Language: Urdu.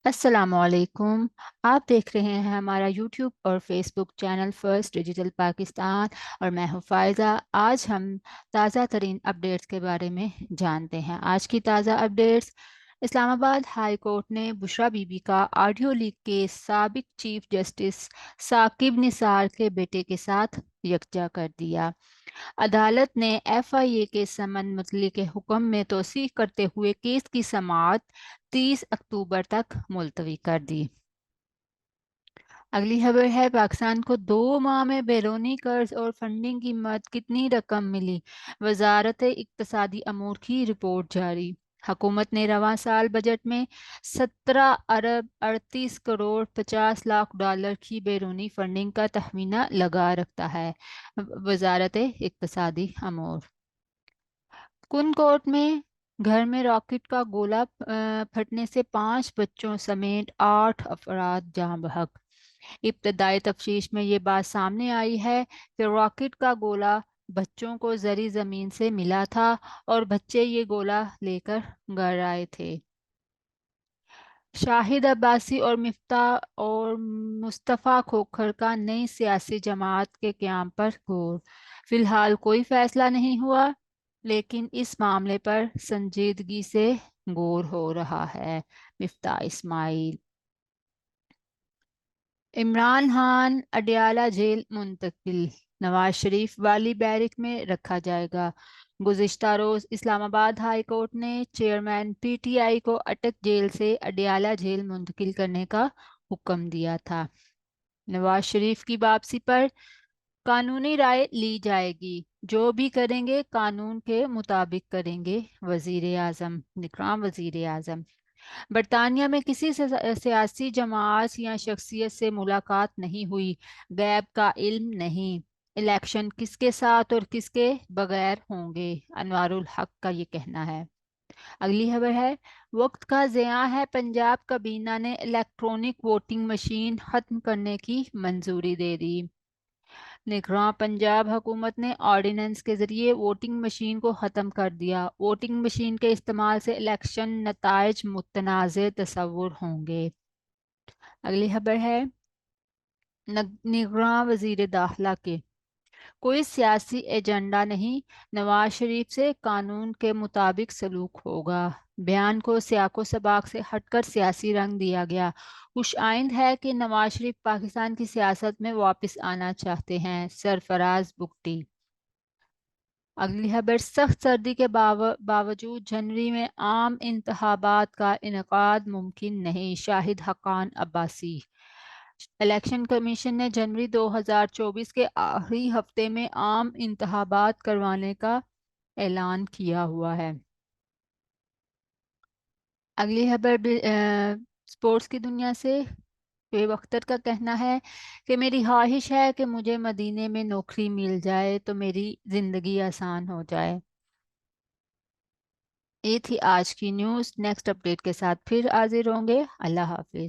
السلام علیکم۔ آپ دیکھ رہے ہیں ہمارا یوٹیوب اور فیس بک چینل فرسٹ ڈیجیٹل پاکستان، اور میں ہوں فائزہ۔ آج ہم تازہ ترین اپڈیٹس کے بارے میں جانتے ہیں۔ آج کی تازہ اپڈیٹس: اسلام آباد ہائی کورٹ نے بشرا بی بی کا آڈیو لیک کیس سابق چیف جسٹس ثاقب نثار کے بیٹے کے ساتھ یکجا کر دیا۔ عدالت نے ایف آئی اے کے سمن متعلق حکم میں توسیع کرتے ہوئے کیس کی سماعت 30 اکتوبر تک ملتوی کر دی۔ اگلی خبر ہے: پاکستان کو 2 ماہ میں بیرونی قرض اور فنڈنگ کی مدد کتنی رقم ملی؟ وزارت اقتصادی امور کی رپورٹ جاری۔ حکومت نے رواں سال بجٹ میں 17 ارب 38 کروڑ 50 لاکھ ڈالر کی بیرونی فنڈنگ کا تخمینہ لگا رکھا ہے۔ وزارت اقتصادی امور۔ کنکوٹ میں گھر میں راکٹ کا گولہ پھٹنے سے 5 بچوں سمیت 8 افراد جاں بحق۔ ابتدائی تفتیش میں یہ بات سامنے آئی ہے کہ راکٹ کا گولہ بچوں کو زیر زمین سے ملا تھا اور بچے یہ گولہ لے کر گھر آئے تھے۔ شاہد عباسی اور مصطفیٰ کھوکھر کا نئی سیاسی جماعت کے قیام پر غور۔ فی الحال کوئی فیصلہ نہیں ہوا، لیکن اس معاملے پر سنجیدگی سے غور ہو رہا ہے۔ مفتاح اسماعیل۔ عمران خان اڈیالہ جیل منتقل، نواز شریف والی بیرک میں رکھا جائے گا۔ گزشتہ روز اسلام آباد ہائی کورٹ نے چیئرمین پی ٹی آئی کو اٹک جیل سے اڈیالہ جیل منتقل کرنے کا حکم دیا تھا۔ نواز شریف کی واپسی پر قانونی رائے لی جائے گی، جو بھی کریں گے قانون کے مطابق کریں گے: وزیر اعظم۔ نگراں وزیر اعظم۔ برطانیہ میں کسی سیاسی جماعت یا شخصیت سے ملاقات نہیں ہوئی، غیب کا علم نہیں۔ الیکشن کس کے ساتھ اور کس کے بغیر ہوں گے؟ انوار الحق کا یہ کہنا ہے۔ اگلی خبر ہے: وقت کا ضیاع ہے، پنجاب کابینہ نے الیکٹرانک ووٹنگ مشین ختم کرنے کی منظوری دے دی۔ نگراں پنجاب حکومت نے آرڈیننس کے ذریعے ووٹنگ مشین کو ختم کر دیا۔ ووٹنگ مشین کے استعمال سے الیکشن نتائج متنازع تصور ہوں گے۔ اگلی خبر ہے: نگراں وزیر داخلہ کے کوئی سیاسی ایجنڈا نہیں، نواز شریف سے قانون کے مطابق سلوک ہوگا۔ بیان کو سیاق و سباق سے ہٹ کر سیاسی رنگ دیا گیا۔ خوش آئند ہے کہ نواز شریف پاکستان کی سیاست میں واپس آنا چاہتے ہیں: سرفراز بگٹی۔ اگلی خبر: سخت سردی کے باوجود جنوری میں عام انتخابات کا انعقاد ممکن نہیں، شاہد حقان عباسی۔ الیکشن کمیشن نے جنوری 2024 کے آخری ہفتے میں عام انتخابات کروانے کا اعلان کیا ہوا ہے۔ اگلی خبر سپورٹس کی دنیا سے شعیب اختر کا کہنا ہے کہ میری خواہش ہے کہ مجھے مدینے میں نوکری مل جائے تو میری زندگی آسان ہو جائے۔ یہ تھی آج کی نیوز۔ نیکسٹ اپڈیٹ کے ساتھ پھر حاضر ہوں گے۔ اللہ حافظ۔